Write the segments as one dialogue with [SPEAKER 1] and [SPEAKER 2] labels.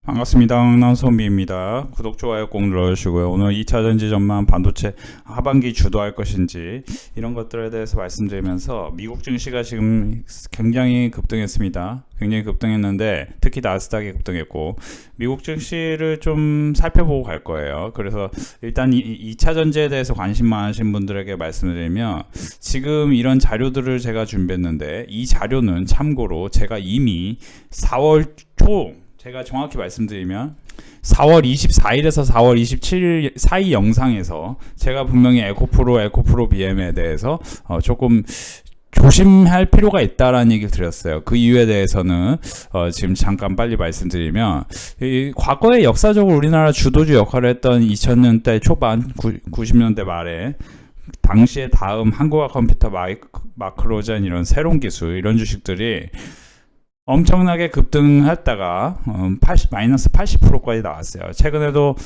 [SPEAKER 1] 반갑습니다. 흥남선비입니다. 구독, 좋아요 꼭 눌러주시고요. 오늘 2차 전지 전망 반도체 하반기 주도할 것인지 이런 것들에 대해서 말씀드리면서 미국 증시가 지금 굉장히 급등했습니다. 굉장히 급등했는데 특히 나스닥이 급등했고 미국 증시를 좀 살펴보고 갈 거예요. 그래서 일단 2차 전지에 대해서 관심 많으신 분들에게 말씀드리면 지금 이런 자료들을 제가 준비했는데 이 자료는 참고로 제가 이미 4월 초 제가 정확히 말씀드리면 4월 24일에서 4월 27일 사이 영상에서 제가 분명히 에코프로 BM에 대해서 조금 조심할 필요가 있다라는 얘기를 드렸어요. 그 이유에 대해서는 지금 잠깐 빨리 말씀드리면 과거에 역사적으로 우리나라 주도주 역할을 했던 2000년대 초반 90년대 말에 당시에 다음 한국화 컴퓨터 마크로젠 이런 새로운 기술 이런 주식들이 엄청나게 급등했다가 마이너스 80%까지 나왔어요. 최근에도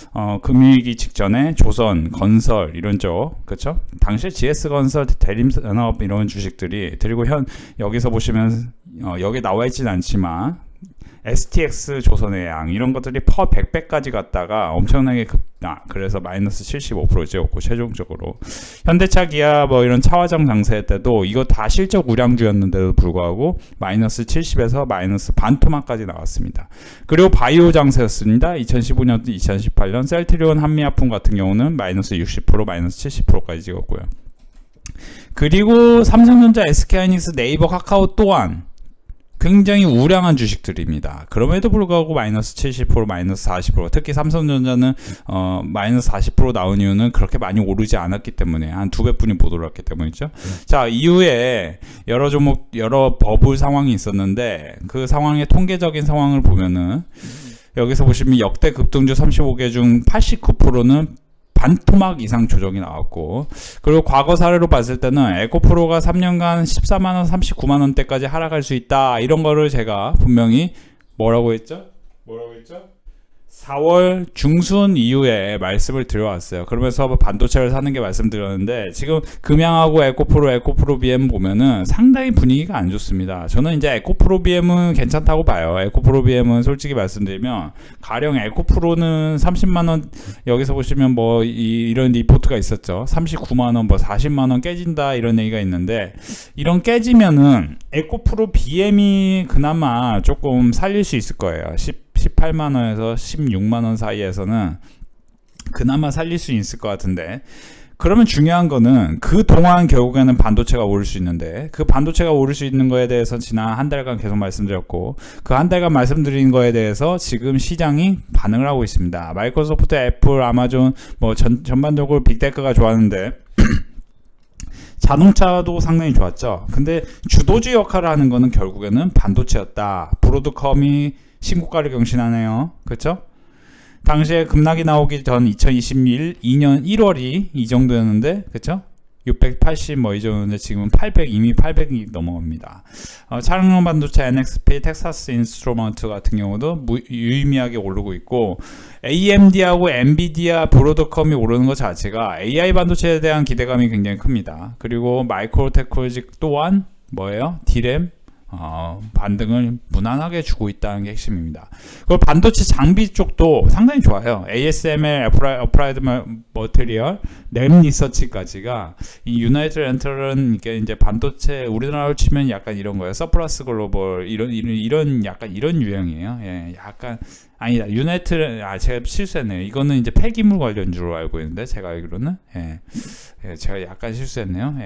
[SPEAKER 1] 금융위기 직전에 조선, 건설 이런 쪽, 그렇죠? 당시에 GS건설, 대림산업 이런 주식들이 그리고 여기서 보시면 여기 나와 있지는 않지만 STX 조선의 양 이런 것들이 퍼 100배까지 갔다가 엄청나게 그래서 마이너스 75% 찍었고 최종적으로 현대차 기아 뭐 이런 차화장 장세 때도 이거 다 실적 우량주였는데도 불구하고 마이너스 70에서 마이너스 반토막까지 나왔습니다. 그리고 바이오 장세였습니다. 2015년 2018년 셀트리온 한미아품 같은 경우는 마이너스 60% 마이너스 70%까지 찍었고요. 그리고 삼성전자, SK하이닉스, 네이버, 카카오 또한 굉장히 우량한 주식들입니다. 그럼에도 불구하고 마이너스 70%, 마이너스 40%, 특히 삼성전자는 마이너스 40% 나온 이유는 그렇게 많이 오르지 않았기 때문에 한 2배뿐이 못 올랐기 때문이죠. 자, 이후에 여러 종목, 여러 버블 상황이 있었는데 그 상황의 통계적인 상황을 보면은 여기서 보시면 역대 급등주 35개 중 89%는 반토막 이상 조정이 나왔고 그리고 과거 사례로 봤을 때는 에코프로가 3년간 14만원 39만원대까지 하락할 수 있다 이런 거를 제가 분명히 뭐라고 했죠? 4월 중순 이후에 말씀을 드려왔어요. 그러면서 반도체를 사는 게 말씀드렸는데 지금 금양하고 에코프로 BM 보면은 상당히 분위기가 안 좋습니다. 저는 이제 에코프로 BM은 괜찮다고 봐요. 에코프로 BM은 솔직히 말씀드리면 가령 에코프로는 30만원 여기서 보시면 뭐 이런 리포트가 있었죠. 39만원 뭐 40만원 깨진다 이런 얘기가 있는데 이런 깨지면은 에코프로 BM이 그나마 조금 살릴 수 있을 거예요. 18만원에서 16만원 사이에서는 그나마 살릴 수 있을 것 같은데 그러면 중요한 거는 그동안 결국에는 반도체가 오를 수 있는데 그 반도체가 오를 수 있는 거에 대해서 지난 한 달간 계속 말씀드렸고 그 한 달간 말씀드린 거에 대해서 지금 시장이 반응을 하고 있습니다. 마이크로소프트, 애플, 아마존 뭐 전반적으로 빅테크가 좋았는데 자동차도 상당히 좋았죠. 근데 주도주 역할을 하는 거는 결국에는 반도체였다. 브로드컴이 신고가를 경신하네요. 그렇죠? 당시에 급락이 나오기 전 2021년 1월이 이 정도였는데 그렇죠? 680 뭐 이 정도인데 지금은 800 이미 800이 넘어갑니다. 차량용 반도체 NXP, 텍사스 인스트루먼트 같은 경우도 유의미하게 오르고 있고 AMD하고 엔비디아, 브로드컴이 오르는 것 자체가 AI 반도체에 대한 기대감이 굉장히 큽니다. 그리고 마이크로테크놀로지 또한 뭐예요? 디램 반등을 무난하게 주고 있다는 게 핵심입니다. 그리고 반도체 장비 쪽도 상당히 좋아요. ASML, 어플라이드 머티리얼, 램 리서치까지가 이 유나이티드 엔터는 이게 이제 반도체 우리나라로 치면 약간 이런 거예요. 서플러스 글로벌 이런 약간 이런 유형이에요. 예, 약간 아니다. 유나이티드 제가 실수했네요. 이거는 이제 폐기물 관련주로 알고 있는데 제가 알기로는 제가 약간 실수했네요.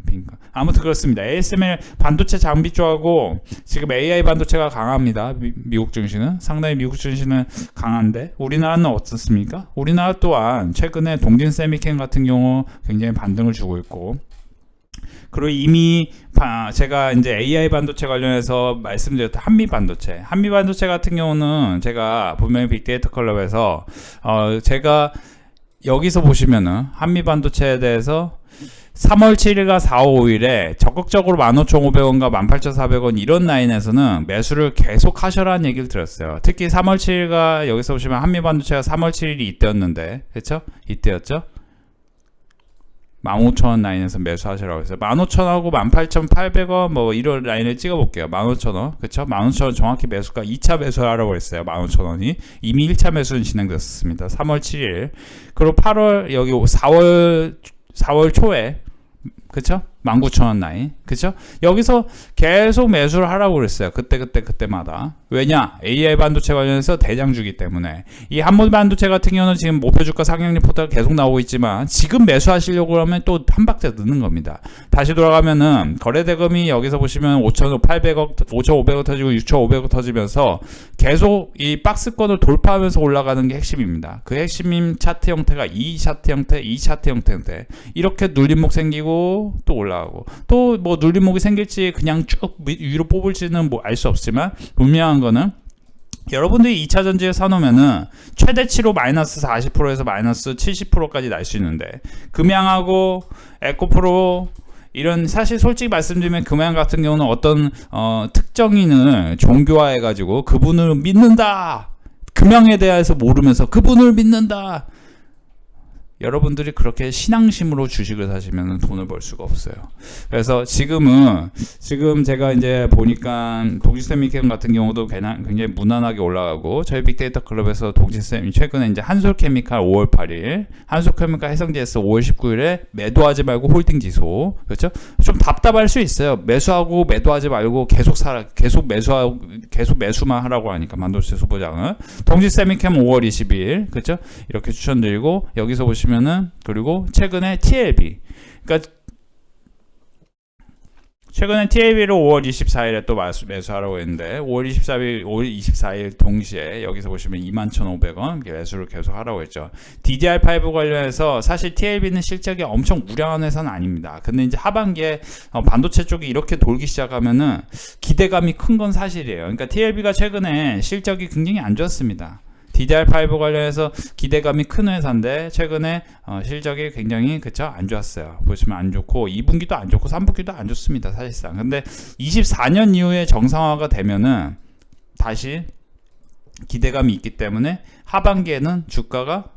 [SPEAKER 1] 빈칸. 아무튼 그렇습니다. ASML 반도체 장비 쪽하고 지금 AI 반도체가 강합니다. 미국 증시는 상당히 미국 증시는 강한데 우리나라는 어떻습니까? 우리나라 또한 최근에 동진 세미캠 같은 경우 굉장히 반등을 주고 있고 그리고 이미 제가 이제 AI 반도체 관련해서 말씀드렸던 한미 반도체 같은 경우는 제가 분명히 빅데이터 클럽에서 제가 여기서 보시면은 한미 반도체에 대해서 3월 7일과 4월 5일에 적극적으로 15,500원과 18,400원 이런 라인에서는 매수를 계속 하셔라는 얘기를 드렸어요. 특히 3월 7일과 여기서 보시면 한미 반도체가 3월 7일이 이때였는데 그렇죠? 이때였죠? 15,000원 라인에서 매수하시라고 했어요. 15,000원하고 18,800원 뭐 이런 라인을 찍어볼게요. 15,000원, 그쵸? 15,000원 정확히 매수가 2차 매수하라고 했어요. 15,000원이 이미 1차 매수는 진행됐습니다. 3월 7일 그리고 8월 여기 4월 초에 그쵸? 19,000원 라인 그쵸? 여기서 계속 매수를 하라고 그랬어요. 그때마다. 왜냐? AI 반도체 관련해서 대장주기 때문에. 이 한물 반도체 같은 경우는 지금 목표 주가 상향 리포트가 계속 나오고 있지만 지금 매수하시려고 하면 또 한 박자 늦는 겁니다. 다시 돌아가면은 거래대금이 여기서 보시면 5,800억, 5,500억 터지고 6,500억 터지면서 계속 이 박스권을 돌파하면서 올라가는 게 핵심입니다. 그 핵심 차트 형태가 이 차트 형태인데 이렇게 눌림목 생기고 또 올라가고 또 뭐 눌림목이 생길지 그냥 쭉 위로 뽑을지는 뭐 알 수 없지만 분명한 거는 여러분들이 2차 전지에 사놓으면은 최대치로 마이너스 40%에서 마이너스 70%까지 날 수 있는데 금양하고 에코프로 이런 사실 솔직히 말씀드리면 금양 같은 경우는 어떤 특정인을 종교화해가지고 그분을 믿는다 금양에 대해서 모르면서 그분을 믿는다 여러분들이 그렇게 신앙심으로 주식을 사시면 돈을 벌 수가 없어요. 그래서 지금 제가 이제 보니까 동지세미캠 같은 경우도 굉장히 무난하게 올라가고 저희 빅데이터 클럽에서 동지세미 최근에 이제 한솔케미칼 5월 8일, 한솔케미칼 해성GS 5월 19일에 매도하지 말고 홀딩 지수 그렇죠? 좀 답답할 수 있어요. 매수하고 매도하지 말고 계속 매수만 하라고 하니까 반도체 소보장은 동지세미캠 5월 20일 그렇죠? 이렇게 추천드리고 여기서 보시면 그리고 최근에 TLB 그러니까 최근에 TLB를 5월 24일에 또 매수하라고 했는데 5월 24일 동시에 여기서 보시면 21,500원 매수를 계속 하라고 했죠. DDR5 관련해서 사실 TLB는 실적이 엄청 우량한 회사는 아닙니다. 근데 이제 하반기에 반도체 쪽이 이렇게 돌기 시작하면은 기대감이 큰 건 사실이에요. 그러니까 TLB가 최근에 실적이 굉장히 안 좋았습니다. DDR5 관련해서 기대감이 큰 회사인데 최근에 실적이 굉장히 안 좋았어요. 보시면 안 좋고 2분기도 안 좋고 3분기도 안 좋습니다. 사실상. 근데 24년 이후에 정상화가 되면은 다시 기대감이 있기 때문에 하반기에는 주가가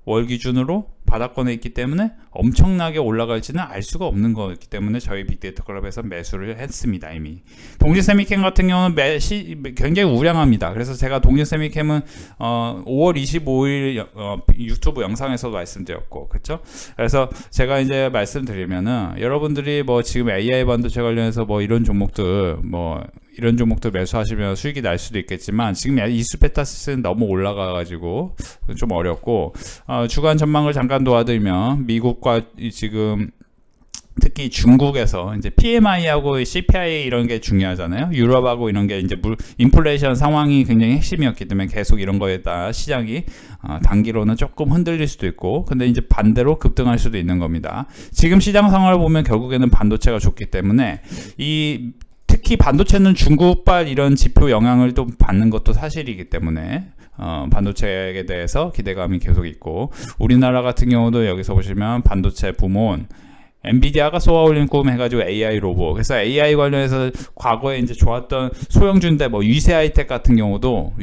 [SPEAKER 1] 월 기준으로 바닥권에 있기 때문에 엄청나게 올라갈지는 알 수가 없는 거기 때문에 저희 빅데이터 클럽에서 매수를 했습니다. 이미 동지세미캠 같은 경우는 굉장히 우량합니다. 그래서 제가 동지세미캠은 5월 25일 유튜브 영상에서도 말씀드렸고 그렇죠? 그래서 제가 이제 말씀드리면은 여러분들이 뭐 지금 AI 반도체 관련해서 뭐 이런 종목들 매수하시면 수익이 날 수도 있겠지만 지금 이수페타스는 너무 올라가가지고 좀 어렵고 주간 전망을 잠깐 도와드리면 미국과 지금 특히 중국에서 이제 PMI하고 CPI 이런 게 중요하잖아요. 유럽하고 이런 게 이제 인플레이션 상황이 굉장히 핵심이었기 때문에 계속 이런 거에다 시장이 단기로는 조금 흔들릴 수도 있고 근데 이제 반대로 급등할 수도 있는 겁니다. 지금 시장 상황을 보면 결국에는 반도체가 좋기 때문에 특히 반도체는 중국발 이런 지표 영향을 또 받는 것도 사실이기 때문에 반도체에 대해서 기대감이 계속 있고 우리나라 같은 경우도 여기서 보시면 반도체 부문 엔비디아가 쏘아올린 꿈 해가지고 AI 로봇 그래서 AI 관련해서 과거에 이제 좋았던 소형주인데 뭐 유세하이텍 같은 경우도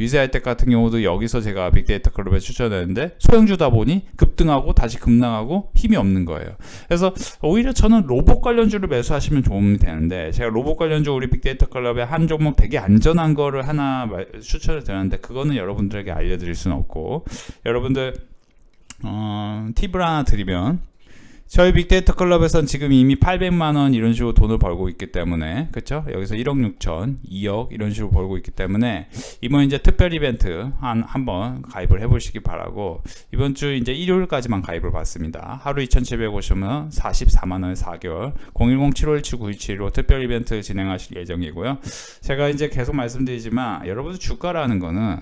[SPEAKER 1] 여기서 제가 빅데이터 클럽에 추천했는데 소형주다 보니 급등하고 다시 급락하고 힘이 없는 거예요. 그래서 오히려 저는 로봇 관련주를 매수하시면 도움이 되는데 제가 로봇 관련주 우리 빅데이터 클럽에 한 종목 되게 안전한 거를 하나 추천을 드렸는데 그거는 여러분들에게 알려드릴 수는 없고 여러분들 팁을 하나 드리면 저희 빅데이터 클럽에서는 지금 이미 800만원 이런 식으로 돈을 벌고 있기 때문에 그쵸? 여기서 1억 6천 2억 이런 식으로 벌고 있기 때문에 이번 이제 특별 이벤트 한번 가입을 해보시기 바라고 이번 주 이제 일요일까지만 가입을 받습니다. 하루 2,700 오시면 44만원 4개월 010-7517-9271로 특별 이벤트 진행하실 예정이고요. 제가 이제 계속 말씀드리지만 여러분들 주가라는 거는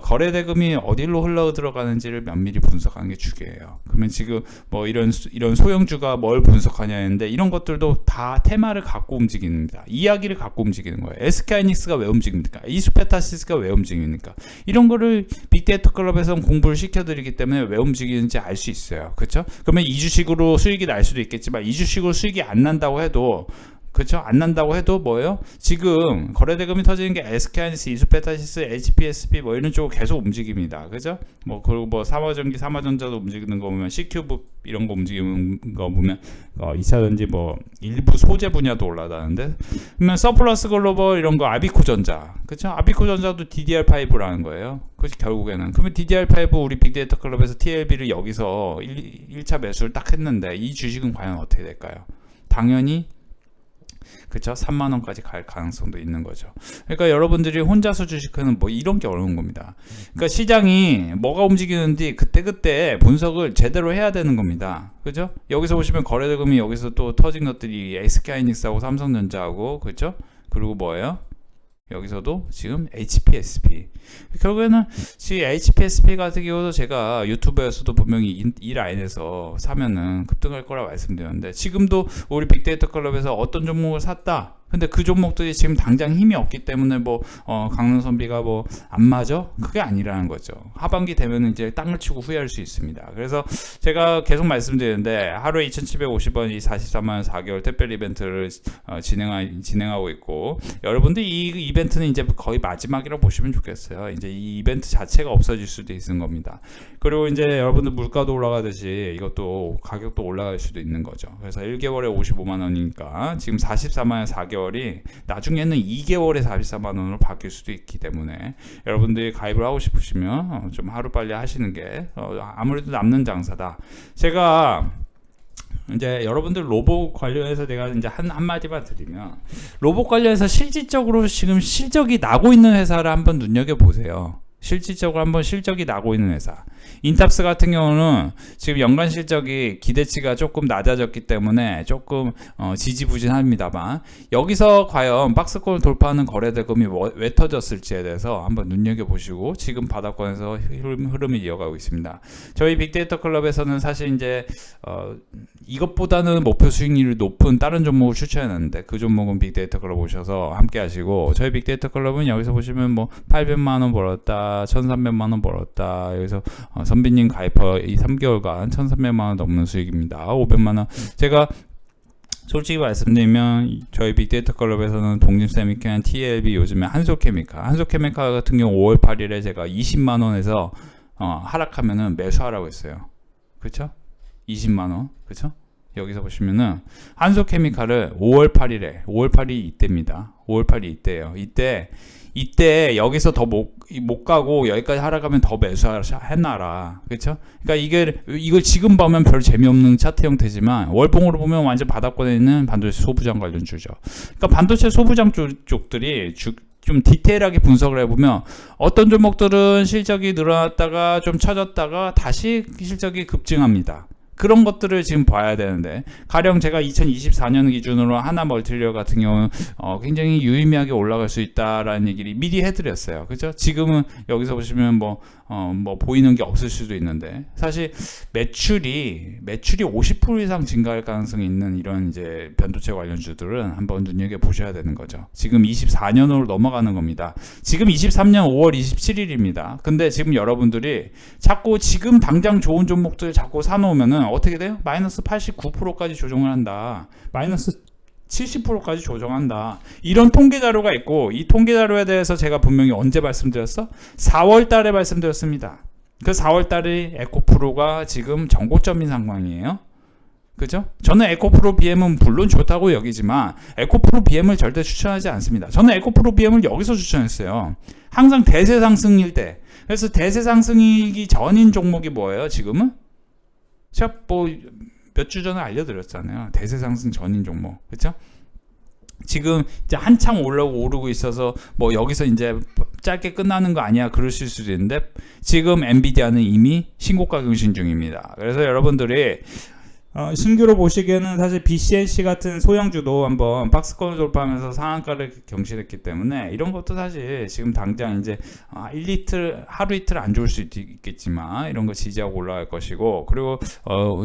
[SPEAKER 1] 거래대금이 어디로 흘러 들어가는지를 면밀히 분석하는 게 중요해요. 그러면 지금 뭐 이런 소형주가 뭘 분석하냐 했는데 이런 것들도 다 테마를 갖고 움직입니다. 이야기를 갖고 움직이는 거예요. SK하이닉스가 왜 움직입니까? 이수페타시스가 왜 움직입니까? 이런 거를 빅데이터 클럽에서 공부를 시켜드리기 때문에 왜 움직이는지 알 수 있어요. 그렇죠? 그러면 이 주식으로 수익이 날 수도 있겠지만 이 주식으로 수익이 안 난다고 해도 그렇죠? 안 난다고 해도 뭐예요? 지금 거래대금이 터지는 게 SK하이닉스, 이수페타시스, HPSP 뭐 이런 쪽으로 계속 움직입니다. 그죠? 뭐 그리고 뭐 삼화전기, 삼화전자도 움직이는 거 보면 C큐브 이런 거 움직이는 거 보면 2차전지 뭐 일부 소재 분야도 올라가는데 그러면 서플러스 글로벌 이런 거 아비코전자, 그렇죠? 아비코전자도 DDR5라는 거예요. 그렇지 결국에는. 그러면 DDR5 우리 빅데이터 클럽에서 TLB를 여기서 1차 매수를 딱 했는데 이 주식은 과연 어떻게 될까요? 당연히 그쵸? 3만원까지 갈 가능성도 있는 거죠. 그러니까 여러분들이 혼자서 주식하는 뭐 이런 게 어려운 겁니다. 그러니까 시장이 뭐가 움직이는지 그때그때 분석을 제대로 해야 되는 겁니다. 그죠? 여기서 보시면 거래대금이 여기서 또 터진 것들이 SK하이닉스하고 삼성전자하고 그죠? 그리고 뭐예요? 여기서도 지금 HPSP. 결국에는 지금 HPSP 같은 경우도 제가 유튜브에서도 분명히 이 라인에서 사면은 급등할 거라 말씀드렸는데 지금도 우리 빅데이터 클럽에서 어떤 종목을 샀다. 근데 그 종목들이 지금 당장 힘이 없기 때문에 뭐 강릉선비가 뭐 안 맞아? 그게 아니라는 거죠. 하반기 되면 이제 땅을 치고 후회할 수 있습니다. 그래서 제가 계속 말씀드리는데 하루에 2,750원 이 44만원 4개월 특별 이벤트를 진행하고 있고 여러분들 이 이벤트는 이제 거의 마지막이라고 보시면 좋겠어요. 이제 이 이벤트 자체가 없어질 수도 있는 겁니다. 그리고 이제 여러분들 물가도 올라가듯이 이것도 가격도 올라갈 수도 있는 거죠. 그래서 1개월에 55만원이니까 지금 44만원 4개월이 나중에는 2개월에 44만원으로 바뀔 수도 있기 때문에 여러분들이 가입을 하고 싶으시면 좀 하루빨리 하시는 게 아무래도 남는 장사다. 제가 이제 여러분들 로봇 관련해서 내가 이제 한마디만 드리면 로봇 관련해서 실질적으로 지금 실적이 나고 있는 회사를 한번 눈여겨보세요. 실질적으로 한번 실적이 나고 있는 회사. 인탑스 같은 경우는 지금 연간 실적이 기대치가 조금 낮아졌기 때문에 조금 지지부진합니다만 여기서 과연 박스권을 돌파하는 거래대금이 왜 터졌을지에 대해서 한번 눈여겨보시고 지금 바닥권에서 흐름을 이어가고 있습니다. 저희 빅데이터 클럽에서는 사실 이제 이것보다는 목표 수익률이 높은 다른 종목을 추천했는데 그 종목은 빅데이터 클럽 오셔서 함께 하시고 저희 빅데이터 클럽은 여기서 보시면 뭐 800만원 벌었다 1300만원 벌었다 여기서 선비님 가입하 이 3개월간 1300만원 넘는 수익입니다. 500만원 제가 솔직히 말씀드리면 저희 빅데이터 클럽에서는 동진세미캔, TLB 요즘에 한솔케미칼 같은 경우 5월 8일에 제가 20만원에서 하락하면은 매수하라고 했어요. 그쵸? 20만원 그쵸? 여기서 보시면은 한솔케미칼을 5월 8일이 이때입니다. 5월 8일이 이때예요. 이때 여기서 더 못 가고 여기까지 하락하면 더 매수해놔라. 그렇죠? 그러니까 이걸 지금 보면 별 재미없는 차트 형태지만 월봉으로 보면 완전 바닥권에 있는 반도체 소부장 관련주죠. 그러니까 반도체 소부장 쪽들이 좀 디테일하게 분석을 해보면 어떤 종목들은 실적이 늘어났다가 좀 처졌다가 다시 실적이 급증합니다. 그런 것들을 지금 봐야 되는데 가령 제가 2024년 기준으로 하나멀티리얼 같은 경우는 굉장히 유의미하게 올라갈 수 있다라는 얘기를 미리 해드렸어요. 그죠? 지금은 여기서 보시면 뭐 보이는 게 없을 수도 있는데 사실 매출이 50% 이상 증가할 가능성이 있는 이런 이제 반도체 관련주들은 한번 눈여겨 보셔야 되는 거죠. 지금 24년으로 넘어가는 겁니다. 지금 23년 5월 27일입니다. 근데 지금 여러분들이 자꾸 지금 당장 좋은 종목들 자꾸 사놓으면은 어떻게 돼요? 마이너스 89%까지 조정을 한다. 마이너스 70%까지 조정한다. 이런 통계 자료가 있고 이 통계 자료에 대해서 제가 분명히 언제 말씀드렸어? 4월 달에 말씀드렸습니다. 그 4월 달에 에코프로가 지금 정고점인 상황이에요. 그죠? 저는 에코프로 BM은 물론 좋다고 여기지만 에코프로 BM을 절대 추천하지 않습니다. 저는 에코프로 BM을 여기서 추천했어요. 항상 대세 상승일 때. 그래서 대세 상승이기 전인 종목이 뭐예요? 지금은? 제가 뭐 몇 주 전에 알려드렸잖아요. 대세 상승 전인 종목, 그렇죠? 지금 이제 한창 오르고 있어서 뭐 여기서 이제 짧게 끝나는 거 아니야 그러실 수도 있는데 지금 엔비디아는 이미 신고가 경신 중입니다. 그래서 여러분들이 신규로 보시기에는 사실 BCNC 같은 소형주도 한번 박스권을 돌파하면서 상한가를 경신했기 때문에 이런 것도 사실 지금 당장 이제 하루 이틀 안 좋을 수 있겠지만 이런 거 지지하고 올라갈 것이고 그리고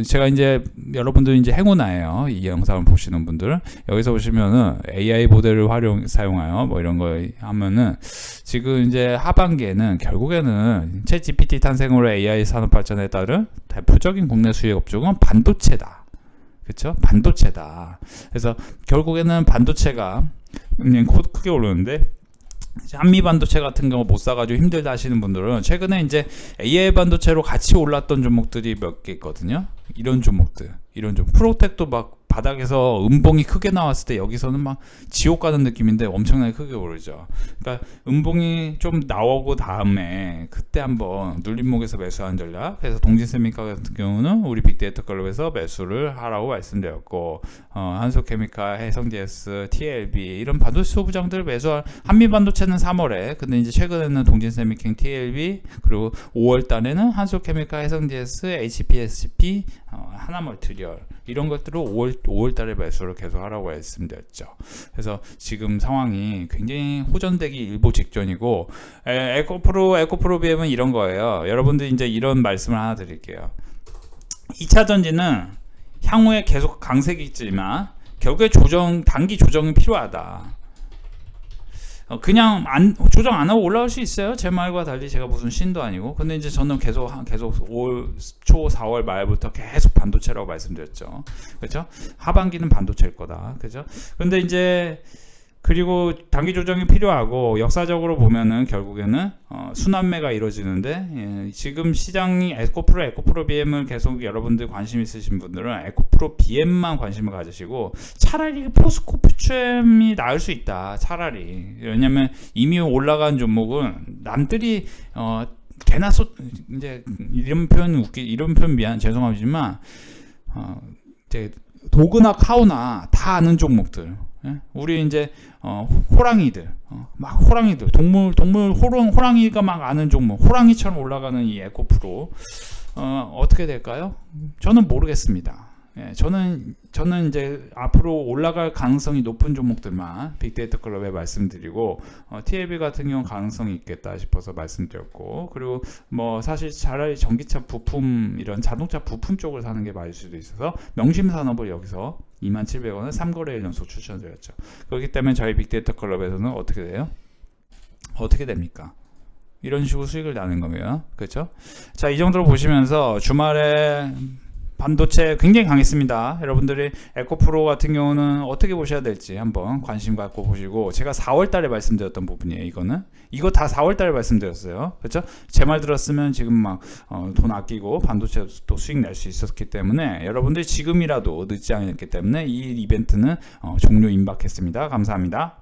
[SPEAKER 1] 제가 이제 여러분들 이제 행운아예요. 이 영상을 보시는 분들은 여기서 보시면은 AI 모델을 사용하여 뭐 이런 거 하면은 지금 이제 하반기에는 결국에는 챗GPT 탄생으로 AI 산업 발전에 따른 대표적인 국내 수혜 업종은 반도체다. 그렇죠? 반도체다. 그래서 결국에는 반도체가 그냥 크게 오르는데, 한미 반도체 같은 경우 못 사가지고 힘들다 하시는 분들은 최근에 이제 AI 반도체로 같이 올랐던 종목들이 몇 개 있거든요. 이런 종목들, 프로텍도 막 바닥에서 음봉이 크게 나왔을 때 여기서는 막 지옥 가는 느낌인데 엄청나게 크게 오르죠. 그러니까 음봉이 좀 나오고 다음에 그때 한번 눌림목에서 매수하는 전략. 그래서 동진세미카 같은 경우는 우리 빅데이터 클럽에서 매수를 하라고 말씀드렸고, 한솔케미칼, 해성DS, TLB 이런 반도체 소부장들 매수할. 한미 반도체는 3월에, 근데 이제 최근에는 동진세미킹, TLB, 그리고 5월 달에는 한솔케미칼, 해성DS, HPSP, 하나멀티리얼 이런 것들을 5월 달에 매수를 계속 하라고 말씀드렸죠. 그래서 지금 상황이 굉장히 호전되기 일보 직전이고, 에코프로 BM은 이런 거예요. 여러분들 이제 이런 말씀을 하나 드릴게요. 2차 전지는 향후에 계속 강세기 있지만 결국에 단기 조정이 필요하다. 그냥 조정 안 하고 올라올 수 있어요. 제 말과 달리 제가 무슨 신도 아니고. 근데 이제 저는 계속 5월 초 4월 말부터 계속 반도체라고 말씀드렸죠. 그렇죠? 하반기는 반도체일 거다. 그렇죠? 근데 이제 그리고 단기 조정이 필요하고, 역사적으로 보면은 결국에는 순환매가 이루어지는데, 지금 시장이 에코프로 BM을 계속 여러분들 관심 있으신 분들은 에코프로 BM만 관심을 가지시고, 차라리 포스코 퓨처엠이 나을 수 있다. 차라리. 왜냐면 이미 올라간 종목은 남들이 개나 이제 이런 표현 미안 죄송하지만 이제 도그나 카우나 다 아는 종목들. 우리 이제 호랑이들, 호랑이가 막 아는 종목, 호랑이처럼 올라가는 이 에코프로 어떻게 될까요? 저는 모르겠습니다. 저는 이제 앞으로 올라갈 가능성이 높은 종목들만 빅데이터 클럽에 말씀드리고, TLB 같은 경우 가능성이 있겠다 싶어서 말씀드렸고, 그리고 뭐 사실 차라리 전기차 부품, 이런 자동차 부품 쪽을 사는 게 맞을 수도 있어서 명심산업을 여기서 27,000원을 3거래일 연속 추천드렸죠. 그렇기 때문에 저희 빅데이터 클럽에서는 어떻게 돼요? 어떻게 됩니까? 이런 식으로 수익을 나는 거예요. 그렇죠? 자, 이 정도로 보시면서 주말에 반도체 굉장히 강했습니다. 여러분들이 에코프로 같은 경우는 어떻게 보셔야 될지 한번 관심 갖고 보시고, 제가 4월 달에 말씀드렸던 부분이에요. 이거 다 4월 달에 말씀드렸어요. 그렇죠? 제 말 들었으면 지금 막 돈 아끼고 반도체도 수익 낼 수 있었기 때문에, 여러분들이 지금이라도 늦지 않았기 때문에 이 이벤트는 종료 임박했습니다. 감사합니다.